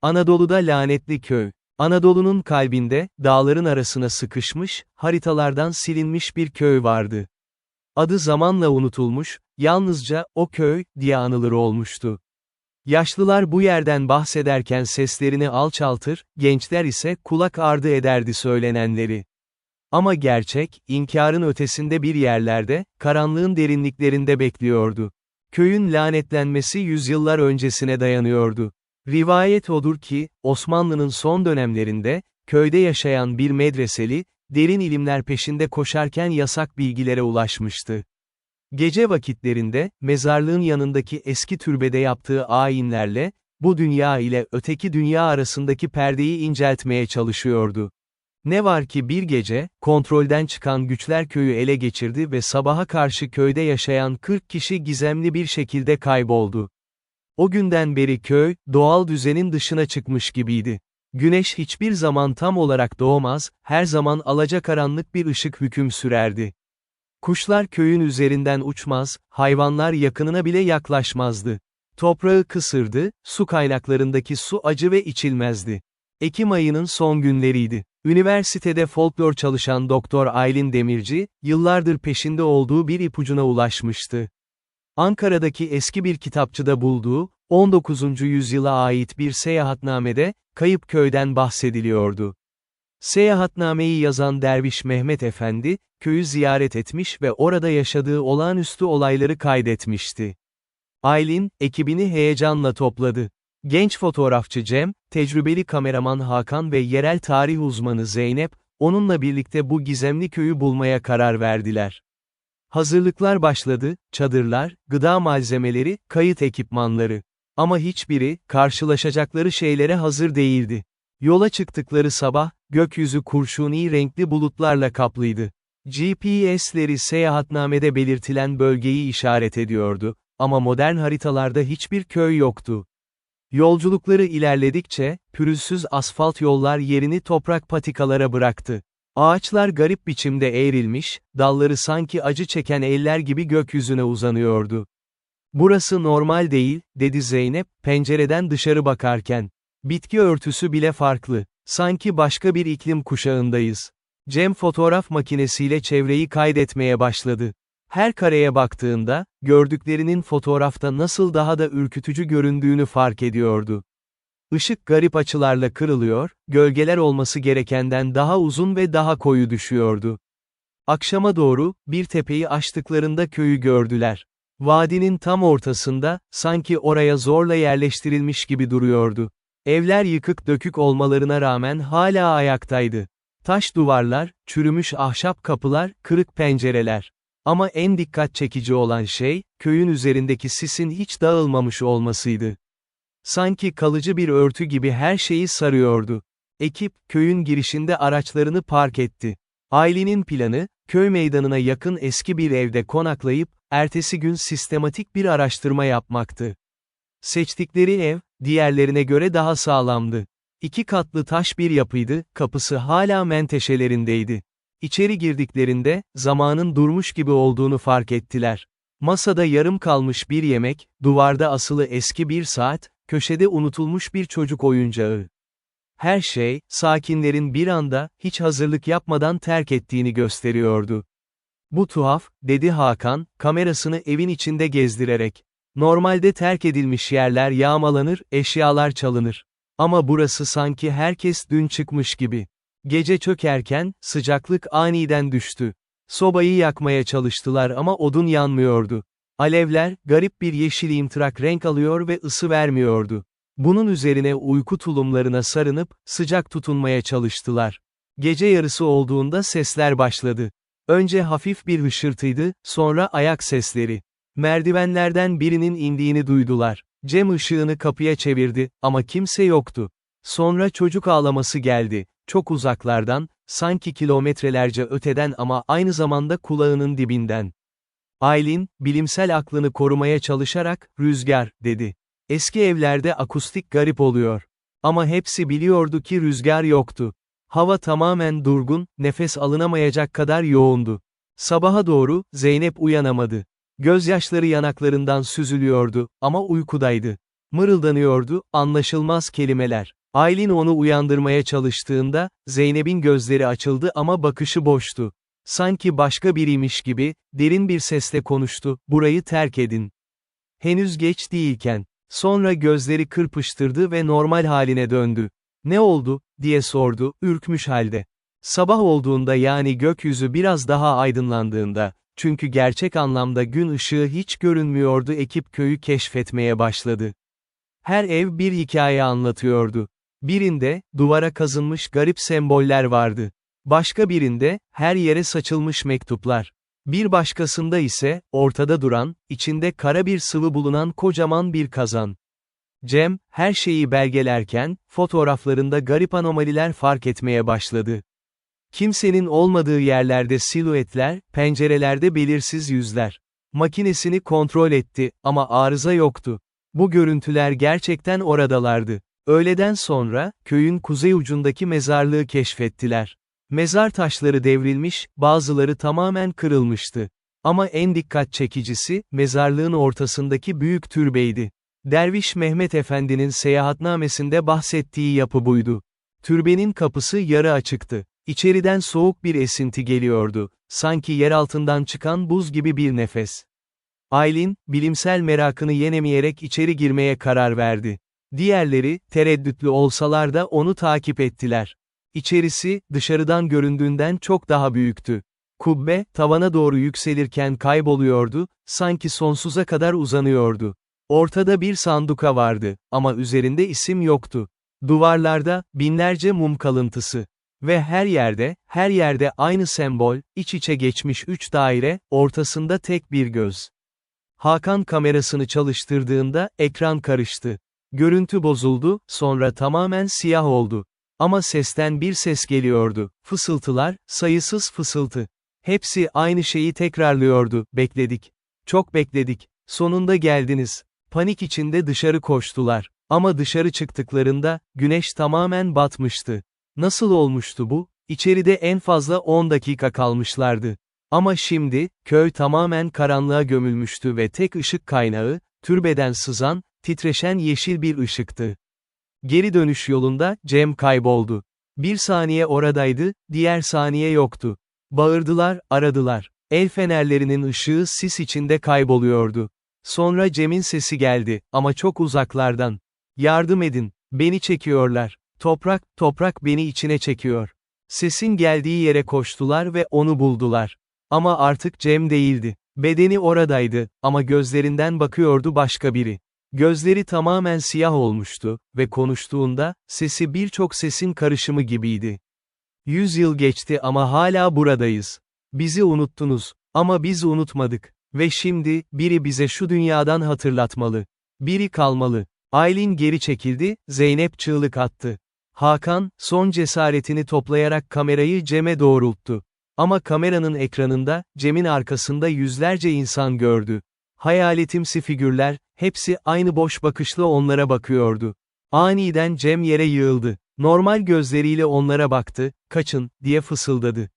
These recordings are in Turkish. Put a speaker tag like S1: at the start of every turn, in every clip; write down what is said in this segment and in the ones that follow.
S1: Anadolu'da lanetli köy. Anadolu'nun kalbinde, dağların arasına sıkışmış, haritalardan silinmiş bir köy vardı. Adı zamanla unutulmuş, yalnızca "o köy" diye anılır olmuştu. Yaşlılar bu yerden bahsederken seslerini alçaltır, gençler ise kulak ardı ederdi söylenenleri. Ama gerçek, inkârın ötesinde bir yerlerde, karanlığın derinliklerinde bekliyordu. Köyün lanetlenmesi yüzyıllar öncesine dayanıyordu. Rivayet odur ki, Osmanlı'nın son dönemlerinde, köyde yaşayan bir medreseli, derin ilimler peşinde koşarken yasak bilgilere ulaşmıştı. Gece vakitlerinde, mezarlığın yanındaki eski türbede yaptığı ayinlerle, bu dünya ile öteki dünya arasındaki perdeyi inceltmeye çalışıyordu. Ne var ki bir gece, kontrolden çıkan güçler köyü ele geçirdi ve sabaha karşı köyde yaşayan 40 kişi gizemli bir şekilde kayboldu. O günden beri köy, doğal düzenin dışına çıkmış gibiydi. Güneş hiçbir zaman tam olarak doğmaz, her zaman alacakaranlık bir ışık hüküm sürerdi. Kuşlar köyün üzerinden uçmaz, hayvanlar yakınına bile yaklaşmazdı. Toprağı kısırdı, su kaynaklarındaki su acı ve içilmezdi. Ekim ayının son günleriydi. Üniversitede folklor çalışan Doktor Aylin Demirci, yıllardır peşinde olduğu bir ipucuna ulaşmıştı. Ankara'daki eski bir kitapçıda bulduğu, 19. yüzyıla ait bir seyahatnamede, kayıp köyden bahsediliyordu. Seyahatnameyi yazan Derviş Mehmet Efendi, köyü ziyaret etmiş ve orada yaşadığı olağanüstü olayları kaydetmişti. Aylin, ekibini heyecanla topladı. Genç fotoğrafçı Cem, tecrübeli kameraman Hakan ve yerel tarih uzmanı Zeynep, onunla birlikte bu gizemli köyü bulmaya karar verdiler. Hazırlıklar başladı, çadırlar, gıda malzemeleri, kayıt ekipmanları. Ama hiçbiri, karşılaşacakları şeylere hazır değildi. Yola çıktıkları sabah, gökyüzü kurşuni renkli bulutlarla kaplıydı. GPS'leri seyahatnamede belirtilen bölgeyi işaret ediyordu, ama modern haritalarda hiçbir köy yoktu. Yolculukları ilerledikçe, pürüzsüz asfalt yollar yerini toprak patikalara bıraktı. Ağaçlar garip biçimde eğrilmiş, dalları sanki acı çeken eller gibi gökyüzüne uzanıyordu. "Burası normal değil," dedi Zeynep, pencereden dışarı bakarken. "Bitki örtüsü bile farklı. Sanki başka bir iklim kuşağındayız." Cem fotoğraf makinesiyle çevreyi kaydetmeye başladı. Her kareye baktığında, gördüklerinin fotoğrafta nasıl daha da ürkütücü göründüğünü fark ediyordu. Işık garip açılarla kırılıyor, gölgeler olması gerekenden daha uzun ve daha koyu düşüyordu. Akşama doğru, bir tepeyi aştıklarında köyü gördüler. Vadinin tam ortasında, sanki oraya zorla yerleştirilmiş gibi duruyordu. Evler yıkık dökük olmalarına rağmen hala ayaktaydı. Taş duvarlar, çürümüş ahşap kapılar, kırık pencereler. Ama en dikkat çekici olan şey, köyün üzerindeki sisin hiç dağılmamış olmasıydı. Sanki kalıcı bir örtü gibi her şeyi sarıyordu. Ekip, köyün girişinde araçlarını park etti. Ailenin planı, köy meydanına yakın eski bir evde konaklayıp, ertesi gün sistematik bir araştırma yapmaktı. Seçtikleri ev, diğerlerine göre daha sağlamdı. 2 katlı taş bir yapıydı, kapısı hala menteşelerindeydi. İçeri girdiklerinde, zamanın durmuş gibi olduğunu fark ettiler. Masada yarım kalmış bir yemek, duvarda asılı eski bir saat, köşede unutulmuş bir çocuk oyuncağı. Her şey, sakinlerin bir anda, hiç hazırlık yapmadan terk ettiğini gösteriyordu. "Bu tuhaf," dedi Hakan, kamerasını evin içinde gezdirerek. "Normalde terk edilmiş yerler yağmalanır, eşyalar çalınır. Ama burası sanki herkes dün çıkmış gibi." Gece çökerken, sıcaklık aniden düştü. Sobayı yakmaya çalıştılar ama odun yanmıyordu. Alevler, garip bir yeşilimtırak renk alıyor ve ısı vermiyordu. Bunun üzerine uyku tulumlarına sarınıp, sıcak tutunmaya çalıştılar. Gece yarısı olduğunda sesler başladı. Önce hafif bir hışırtıydı, sonra ayak sesleri. Merdivenlerden birinin indiğini duydular. Cem ışığını kapıya çevirdi, ama kimse yoktu. Sonra çocuk ağlaması geldi. Çok uzaklardan, sanki kilometrelerce öteden ama aynı zamanda kulağının dibinden. Aylin, bilimsel aklını korumaya çalışarak, "Rüzgar," dedi. Eski evlerde akustik garip oluyor. Ama hepsi biliyordu ki rüzgar yoktu. Hava tamamen durgun, nefes alınamayacak kadar yoğundu. Sabaha doğru, Zeynep uyanamadı. Gözyaşları yanaklarından süzülüyordu, ama uykudaydı. Mırıldanıyordu, anlaşılmaz kelimeler. Aylin onu uyandırmaya çalıştığında, Zeynep'in gözleri açıldı ama bakışı boştu. Sanki başka biriymiş gibi, derin bir sesle konuştu, burayı terk edin. Henüz geç değilken. Sonra gözleri kırpıştırdı ve normal haline döndü. Ne oldu, diye sordu, ürkmüş halde. Sabah olduğunda yani gökyüzü biraz daha aydınlandığında, çünkü gerçek anlamda gün ışığı hiç görünmüyordu ekip köyü keşfetmeye başladı. Her ev bir hikaye anlatıyordu. Birinde, duvara kazınmış garip semboller vardı. Başka birinde, her yere saçılmış mektuplar. Bir başkasında ise, ortada duran, içinde kara bir sıvı bulunan kocaman bir kazan. Cem, her şeyi belgelerken, fotoğraflarında garip anomaliler fark etmeye başladı. Kimsenin olmadığı yerlerde silüetler, pencerelerde belirsiz yüzler. Makinesini kontrol etti, ama arıza yoktu. Bu görüntüler gerçekten oradalardı. Öğleden sonra, köyün kuzey ucundaki mezarlığı keşfettiler. Mezar taşları devrilmiş, bazıları tamamen kırılmıştı. Ama en dikkat çekicisi, mezarlığın ortasındaki büyük türbeydi. Derviş Mehmet Efendi'nin seyahatnamesinde bahsettiği yapı buydu. Türbenin kapısı yarı açıktı. İçeriden soğuk bir esinti geliyordu, sanki yer altından çıkan buz gibi bir nefes. Aylin, bilimsel merakını yenemeyerek içeri girmeye karar verdi. Diğerleri, tereddütlü olsalar da onu takip ettiler. İçerisi, dışarıdan göründüğünden çok daha büyüktü. Kubbe, tavana doğru yükselirken kayboluyordu, sanki sonsuza kadar uzanıyordu. Ortada bir sanduka vardı, ama üzerinde isim yoktu. Duvarlarda, binlerce mum kalıntısı. Ve her yerde aynı sembol, iç içe geçmiş 3 daire, ortasında tek bir göz. Hakan kamerasını çalıştırdığında, ekran karıştı. Görüntü bozuldu, sonra tamamen siyah oldu. Ama sesten bir ses geliyordu. Fısıltılar, sayısız fısıltı. Hepsi aynı şeyi tekrarlıyordu, bekledik. Çok bekledik. Sonunda geldiniz. Panik içinde dışarı koştular. Ama dışarı çıktıklarında, güneş tamamen batmıştı. Nasıl olmuştu bu? İçeride en fazla 10 dakika kalmışlardı. Ama şimdi, köy tamamen karanlığa gömülmüştü ve tek ışık kaynağı, türbeden sızan, titreşen yeşil bir ışıktı. Geri dönüş yolunda, Cem kayboldu. Bir saniye oradaydı, diğer saniye yoktu. Bağırdılar, aradılar. El fenerlerinin ışığı sis içinde kayboluyordu. Sonra Cem'in sesi geldi, ama çok uzaklardan. Yardım edin, beni çekiyorlar. Toprak, toprak beni içine çekiyor. Sesin geldiği yere koştular ve onu buldular. Ama artık Cem değildi. Bedeni oradaydı, ama gözlerinden bakıyordu başka biri. Gözleri tamamen siyah olmuştu ve konuştuğunda, sesi birçok sesin karışımı gibiydi. 100 yıl geçti ama hala buradayız. Bizi unuttunuz. Ama biz unutmadık. Ve şimdi, biri bize şu dünyadan hatırlatmalı. Biri kalmalı. Aylin geri çekildi, Zeynep çığlık attı. Hakan, son cesaretini toplayarak kamerayı Cem'e doğrulttu. Ama kameranın ekranında, Cem'in arkasında yüzlerce insan gördü. Hayaletimsi figürler, hepsi aynı boş bakışla onlara bakıyordu. Aniden Cem yere yığıldı. Normal gözleriyle onlara baktı, kaçın, diye fısıldadı.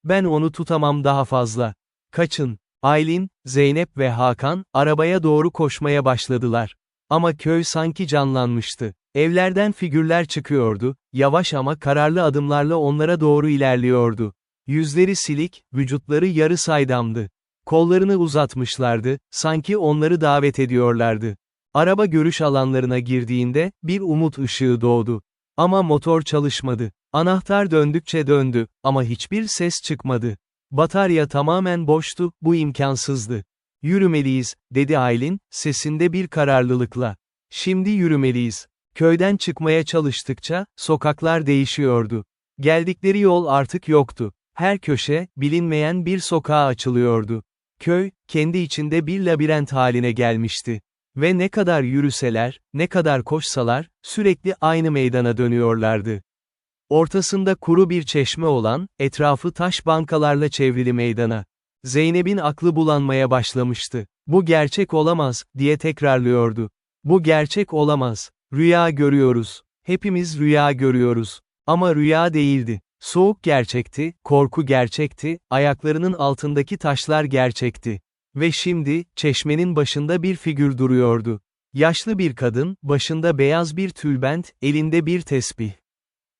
S1: Ben onu tutamam daha fazla. Kaçın. Aylin, Zeynep ve Hakan, arabaya doğru koşmaya başladılar. Ama köy sanki canlanmıştı. Evlerden figürler çıkıyordu, yavaş ama kararlı adımlarla onlara doğru ilerliyordu. Yüzleri silik, vücutları yarı saydamdı. Kollarını uzatmışlardı, sanki onları davet ediyorlardı. Araba görüş alanlarına girdiğinde, bir umut ışığı doğdu. Ama motor çalışmadı. Anahtar döndükçe döndü, ama hiçbir ses çıkmadı. Batarya tamamen boştu, bu imkansızdı. Yürümeliyiz, dedi Aylin, sesinde bir kararlılıkla. Şimdi yürümeliyiz. Köyden çıkmaya çalıştıkça, sokaklar değişiyordu. Geldikleri yol artık yoktu. Her köşe, bilinmeyen bir sokağa açılıyordu. Köy, kendi içinde bir labirent haline gelmişti. Ve ne kadar yürüseler, ne kadar koşsalar, sürekli aynı meydana dönüyorlardı. Ortasında kuru bir çeşme olan, etrafı taş bankalarla çevrili meydana. Zeynep'in aklı bulanmaya başlamıştı. Bu gerçek olamaz, diye tekrarlıyordu. Bu gerçek olamaz. Rüya görüyoruz. Hepimiz rüya görüyoruz. Ama rüya değildi. Soğuk gerçekti, korku gerçekti, ayaklarının altındaki taşlar gerçekti. Ve şimdi, çeşmenin başında bir figür duruyordu. Yaşlı bir kadın, başında beyaz bir tülbent, elinde bir tesbih.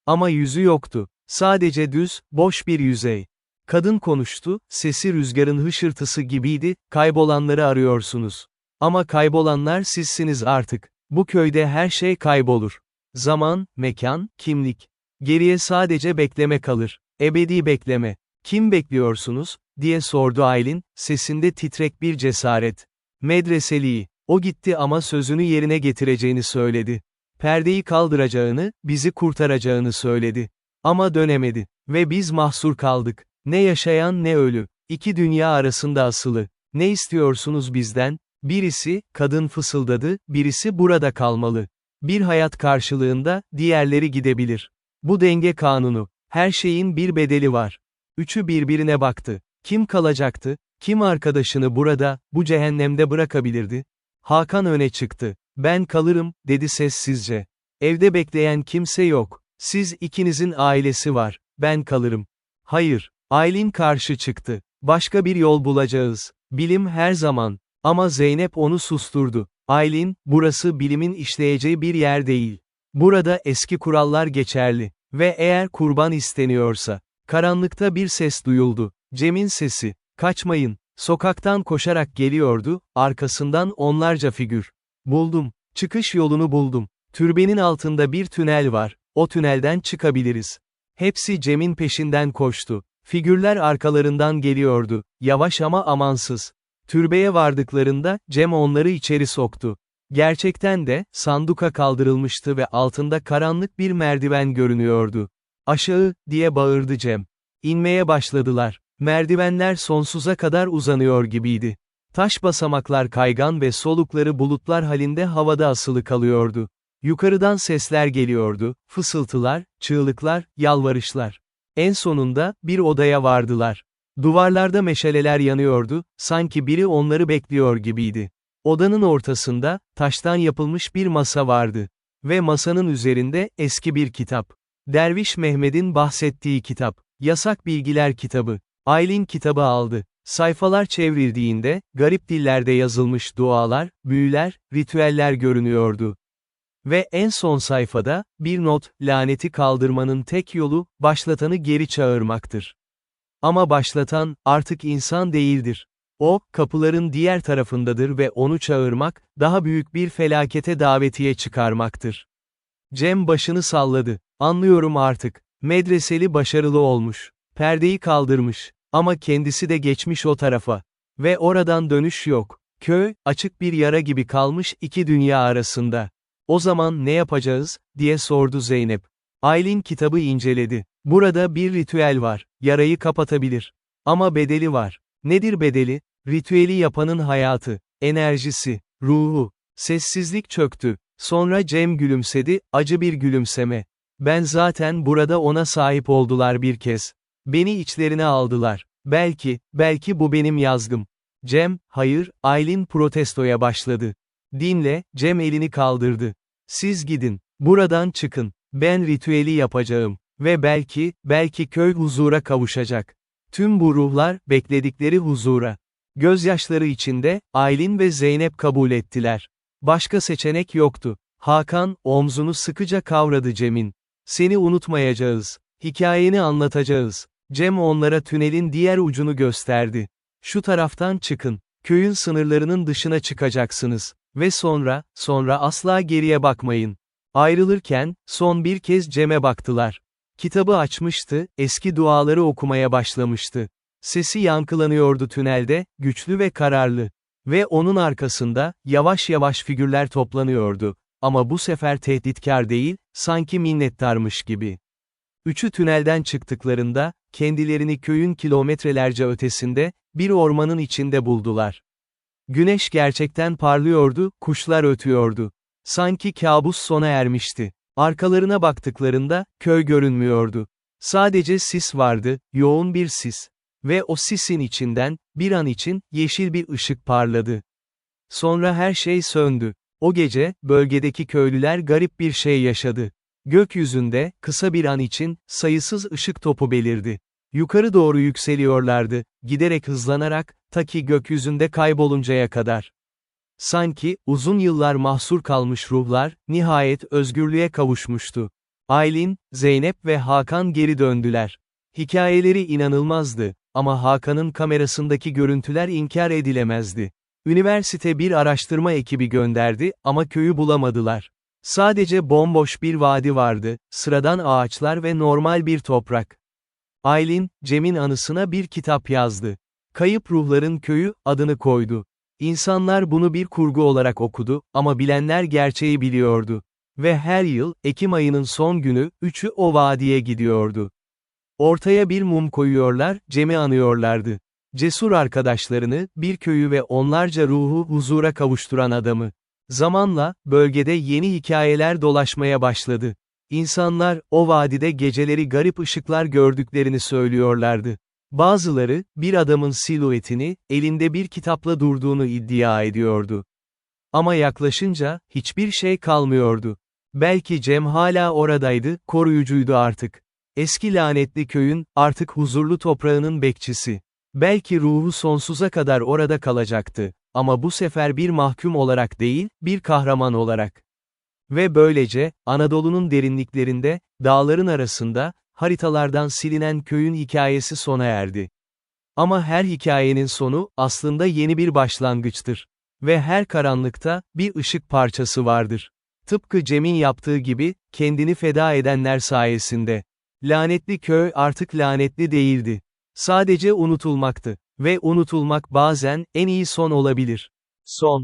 S1: Ama yüzü yoktu. Sadece düz, boş bir yüzey. Kadın konuştu, sesi rüzgarın hışırtısı gibiydi, kaybolanları arıyorsunuz. Ama kaybolanlar sizsiniz artık. Bu köyde her şey kaybolur. Zaman, mekan, kimlik. Geriye sadece bekleme kalır. Ebedi bekleme. Kim bekliyorsunuz, diye sordu Aylin, sesinde titrek bir cesaret. Medreseliyi. O gitti ama sözünü yerine getireceğini söyledi. Perdeyi kaldıracağını, bizi kurtaracağını söyledi. Ama dönemedi. Ve biz mahsur kaldık. Ne yaşayan ne ölü. İki dünya arasında asılı. Ne istiyorsunuz bizden? Birisi, kadın fısıldadı, birisi burada kalmalı. Bir hayat karşılığında, diğerleri gidebilir. Bu denge kanunu. Her şeyin bir bedeli var. Üçü birbirine baktı. Kim kalacaktı? Kim arkadaşını burada, bu cehennemde bırakabilirdi? Hakan öne çıktı. Ben kalırım, dedi sessizce. Evde bekleyen kimse yok. Siz ikinizin ailesi var. Ben kalırım. Hayır. Aylin karşı çıktı. Başka bir yol bulacağız. Bilim her zaman. Ama Zeynep onu susturdu. Aylin, burası bilimin işleyeceği bir yer değil. Burada eski kurallar geçerli. Ve eğer kurban isteniyorsa. Karanlıkta bir ses duyuldu. Cem'in sesi. Kaçmayın. Sokaktan koşarak geliyordu, arkasından onlarca figür. Buldum. Çıkış yolunu buldum. Türbenin altında bir tünel var. O tünelden çıkabiliriz. Hepsi Cem'in peşinden koştu. Figürler arkalarından geliyordu. Yavaş ama amansız. Türbeye vardıklarında, Cem onları içeri soktu. Gerçekten de, sanduka kaldırılmıştı ve altında karanlık bir merdiven görünüyordu. Aşağı, diye bağırdı Cem. İnmeye başladılar. Merdivenler sonsuza kadar uzanıyor gibiydi. Taş basamaklar kaygan ve solukları bulutlar halinde havada asılı kalıyordu. Yukarıdan sesler geliyordu, fısıltılar, çığlıklar, yalvarışlar. En sonunda, bir odaya vardılar. Duvarlarda meşaleler yanıyordu, sanki biri onları bekliyor gibiydi. Odanın ortasında, taştan yapılmış bir masa vardı. Ve masanın üzerinde, eski bir kitap. Derviş Mehmet'in bahsettiği kitap. Yasak Bilgiler kitabı. Aylin kitabı aldı. Sayfalar çevrildiğinde, garip dillerde yazılmış dualar, büyüler, ritüeller görünüyordu. Ve en son sayfada, bir not, laneti kaldırmanın tek yolu, başlatanı geri çağırmaktır. Ama başlatan, artık insan değildir. O, kapıların diğer tarafındadır ve onu çağırmak, daha büyük bir felakete davetiye çıkarmaktır. Cem başını salladı. Anlıyorum artık. Medreseli başarılı olmuş. Perdeyi kaldırmış. Ama kendisi de geçmiş o tarafa. Ve oradan dönüş yok. Köy, açık bir yara gibi kalmış iki dünya arasında. O zaman ne yapacağız, diye sordu Zeynep. Aylin kitabı inceledi. Burada bir ritüel var. Yarayı kapatabilir. Ama bedeli var. Nedir bedeli? Ritüeli yapanın hayatı, enerjisi, ruhu. Sessizlik çöktü. Sonra Cem gülümsedi, acı bir gülümseme. Ben zaten burada ona sahip oldular bir kez. Beni içlerine aldılar. Belki bu benim yazgım. Cem, hayır, Aylin protestoya başladı. Dinle, Cem elini kaldırdı. Siz gidin, buradan çıkın. Ben ritüeli yapacağım. Ve belki köy huzura kavuşacak. Tüm bu ruhlar, bekledikleri huzura. Gözyaşları içinde, Aylin ve Zeynep kabul ettiler. Başka seçenek yoktu. Hakan, omzunu sıkıca kavradı Cem'in. Seni unutmayacağız. Hikayeni anlatacağız. Cem onlara tünelin diğer ucunu gösterdi. Şu taraftan çıkın. Köyün sınırlarının dışına çıkacaksınız. Ve sonra asla geriye bakmayın. Ayrılırken, son bir kez Cem'e baktılar. Kitabı açmıştı, eski duaları okumaya başlamıştı. Sesi yankılanıyordu tünelde, güçlü ve kararlı. Ve onun arkasında, yavaş yavaş figürler toplanıyordu. Ama bu sefer tehditkar değil, sanki minnettarmış gibi. Üçü tünelden çıktıklarında, kendilerini köyün kilometrelerce ötesinde, bir ormanın içinde buldular. Güneş gerçekten parlıyordu, kuşlar ötüyordu. Sanki kabus sona ermişti. Arkalarına baktıklarında, köy görünmüyordu. Sadece sis vardı, yoğun bir sis. Ve o sisin içinden, bir an için, yeşil bir ışık parladı. Sonra her şey söndü. O gece, bölgedeki köylüler garip bir şey yaşadı. Gökyüzünde, kısa bir an için, sayısız ışık topu belirdi. Yukarı doğru yükseliyorlardı, giderek hızlanarak, ta ki gökyüzünde kayboluncaya kadar. Sanki, uzun yıllar mahsur kalmış ruhlar, nihayet özgürlüğe kavuşmuştu. Aylin, Zeynep ve Hakan geri döndüler. Hikayeleri inanılmazdı, ama Hakan'ın kamerasındaki görüntüler inkar edilemezdi. Üniversite bir araştırma ekibi gönderdi, ama köyü bulamadılar. Sadece bomboş bir vadi vardı, sıradan ağaçlar ve normal bir toprak. Aylin, Cem'in anısına bir kitap yazdı. Kayıp Ruhların Köyü, adını koydu. İnsanlar bunu bir kurgu olarak okudu, ama bilenler gerçeği biliyordu. Ve her yıl, Ekim ayının son günü, üçü o vadiye gidiyordu. Ortaya bir mum koyuyorlar, Cem'i anıyorlardı. Cesur arkadaşlarını, bir köyü ve onlarca ruhu huzura kavuşturan adamı. Zamanla, bölgede yeni hikayeler dolaşmaya başladı. İnsanlar, o vadide geceleri garip ışıklar gördüklerini söylüyorlardı. Bazıları, bir adamın silüetini, elinde bir kitapla durduğunu iddia ediyordu. Ama yaklaşınca, hiçbir şey kalmıyordu. Belki Cem hala oradaydı, koruyucuydu artık. Eski lanetli köyün, artık huzurlu toprağının bekçisi. Belki ruhu sonsuza kadar orada kalacaktı. Ama bu sefer bir mahkum olarak değil, bir kahraman olarak. Ve böylece, Anadolu'nun derinliklerinde, dağların arasında, haritalardan silinen köyün hikayesi sona erdi. Ama her hikayenin sonu, aslında yeni bir başlangıçtır. Ve her karanlıkta, bir ışık parçası vardır. Tıpkı Cem'in yaptığı gibi, kendini feda edenler sayesinde. Lanetli köy artık lanetli değildi. Sadece unutulmaktı. Ve unutulmak bazen, en iyi son olabilir. Son.